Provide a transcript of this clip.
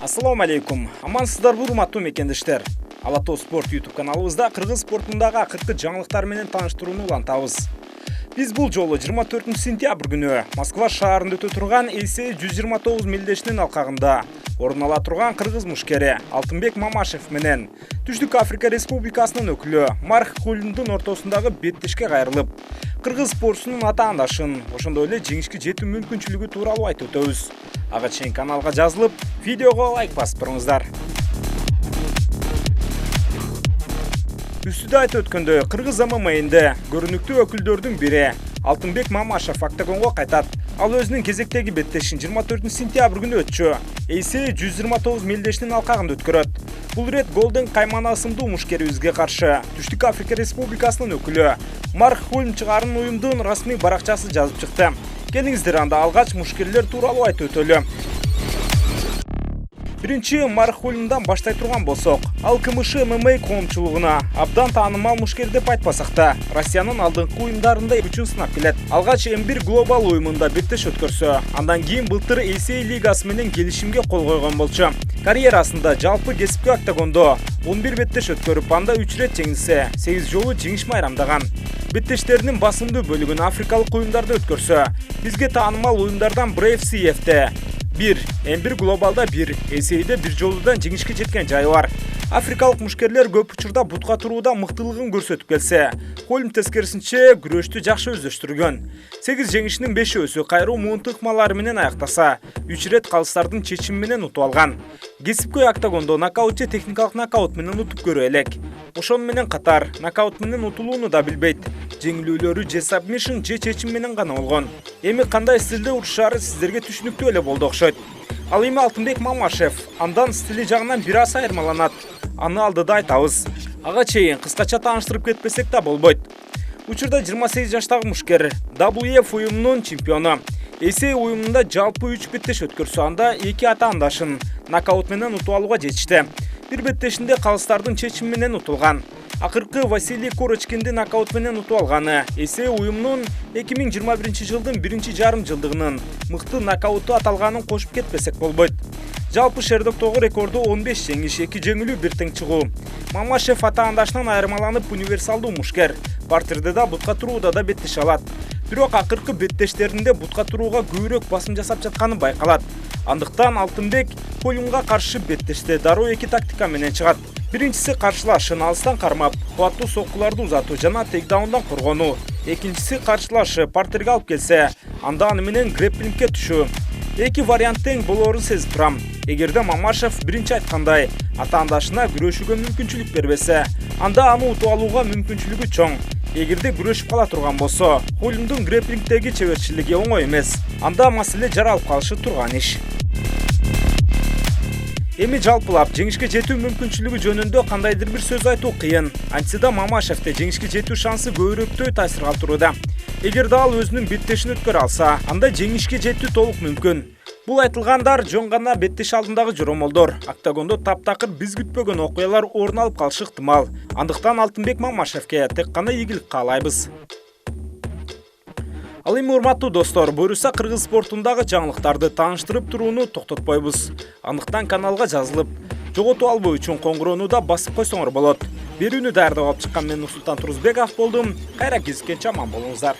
Ассаламу алейкум. Амансыздар урматтуу мекендештер. Ала Тоо спорт YouTube каналыбызда кыргыз спортундагы акыркы жаңылыктар менен тааныштырууну улантабыз. Биз бул жолу 24 сентябрь күнү Москва шаарында өтө турган ЭСЕ 129 мелдешинин алкагында орун ала турган кыргыз мушкери Алтынбек Мамашев менен Түштүк Африка Республикасынын өкүлү Марк Хулмдун ортосундагы беттешке кайрылып, кыргыз спортчунун атаандашын, ошондой эле жеңишке жетүү мүмкүнчүлүгү тууралуу айтып өтөбүз. Ага чейин каналга жазылып, видеого лайк басып туруңуздар. Үстүдө айтып өткөндөй, кыргыз ММА'нде көрүнүктүү өкүлдөрдүн бири Алтынбек Мамашев октагонго кайтат. Ал өзүнүн кезектеги беттешин 24 сентябрь күнү өтчү ЭСЕ 129 мелдешинин алкагында өткөрөт. Бул рет Голден Каймана сымдуу мушкерибизге каршы Түштүк Африка Республикасынын өкүлү Марк Хулм чыгарын уюмдун расмий баракчасы жазып чыкты. Келиңиздер анда алгач мушкерлер тууралуу айтып өтөлү. Биринчи Марк Хулмдан баштай турган болсок, ал КМШ ММА коомчулугуна абдан таанымал мушкер деп айтпасак да, Россиянын алдыңкы уюмдарында үчүн сынап келет. Алгач М1 глобал уюмунда беттеш өткөрсө, андан кийин былтыр ЭСЕ лигасы менен келишимге кол койгон болчу. Карьерасында жалпы кесипкөй октагондо 11 беттеш өткөрүп, анда 3 рет жеңилсе, 8 жолу жеңиш майрамдаган. Беттештеринин басымдуу бөлүгүн африкалык уюмдарда өткөрсө, бизге таанымал уюмдардан Brave CF'те 1, М1 глобалда 1, ЭСЕде 1 жолудан жеңишке жеткен жайы бар. Африкалык мушкерлер көп учурда бутка турууда мыктылыгын көрсөтүп келсе, Хулм тескерисинче күрөштү жакшы өздөштүргөн. 8 жеңишинин 5-өсү кайруу муунтыкмалары менен аяктаса, 3 рет калыстардын чечими менен утуп алган. Кесипкөй октагондо нокаут же техникалык нокаут менен утуп көрө элек. Ошону менен катар, нокаут менен утулууну да билбейт. Жеңилүүлөрү же сабмишн же чечим менен гана болгон. Эми кандай стилде урушаары сиздерге түшүнүктүү эле болду окшойт. Ал эми Алтынбек Мамашев андан стили жагынан бир аз айырмаланат. Аны алдыда айтабыз. Ага чейин кыскача тааныштырып кетпесек да болбойт. Учурда 28 жаштагы мушкер WF уюмунун чемпиону. ЭСЕ уюмунда жалпы 3 беттеш өткөрсө, анда 2 атаандашын нокаут менен утуп алууга жетишти. Бир беттешинде калыстардын чечими менен утулган. Акыркы Василий Корочкинди нокаут менен утуп алганы ЭСЕ уюмунун 2021 жылдын 1-жарым жылдыгынын мыкты нокауту аталганын кошуп кетпесек болбойт. Жалпы шердоктогу рекорду 15 жеңиш, 2 жеңилүү, 1 тең чыгуу. Мамашев атаандашынан айырмаланып универсалдуу мушкер. Партерде да бутка турууда да беттеш алат. Бирок акыркы беттештеринде бутка турууга көбүрөөк басым жасап жатканы байкалат. Андыктан Алтынбек Хулмга каршы беттеште дароо 2 тактика менен чыгат. Биринчиси каршылашын алыстан кармап, кубаттуу соккуларды узатуу жана тейкдаундан коргонуу. Экинчиси каршылашы партерге алып келсе, анда аны менен грэпплингке түшүү. Эки вариант тең болоорун сезип турам. Эгерде Мамашев биринчи айткандай атаандашына күрөшүүгө мүмкүнчүлүк бербесе, анда аны утуп алууга мүмкүнчүлүгү чоң. Эгерде күрөшүп кала турган болсо, Хулмдун грэпплингдеги чеберчилиги оңой эмес. Анда маселе жаралып калышы турган иш. Эми жалпылап жеңишке жетүү мүмкүнчүлүгү жөнүндө кандайдыр бир сөз айтуу кыйын. Антида Мамашевте жеңишке жетүү шансы көбүрөөктөй таасир калтырууда. Эгерде ал өзүнүн беттешин өткөрө алса, анда жеңишке жетүү толук мүмкүн. Бул айтылгандар жөн гана беттеш алдындагы жоромолдор. Октагондо таптакыр биз күтпөгөн окуялар орун алып калышы ыктымал. Андыктан Алтынбек Мамашевке тек гана ийгилик каалайбыз. Ал эми урматтуу достор, буюрса кыргыз спортундагы жаңылыктарды тааныштырып турууну токтотпойбуз. Андыктан каналга жазылып, жоготуп албоо үчүн коңгуроону да басып койсоңор болот. Берүүнү даярдап алып чыккан мен Нурсултан Турузбеков болдум. Кайра кезишкенче аман болуңуздар.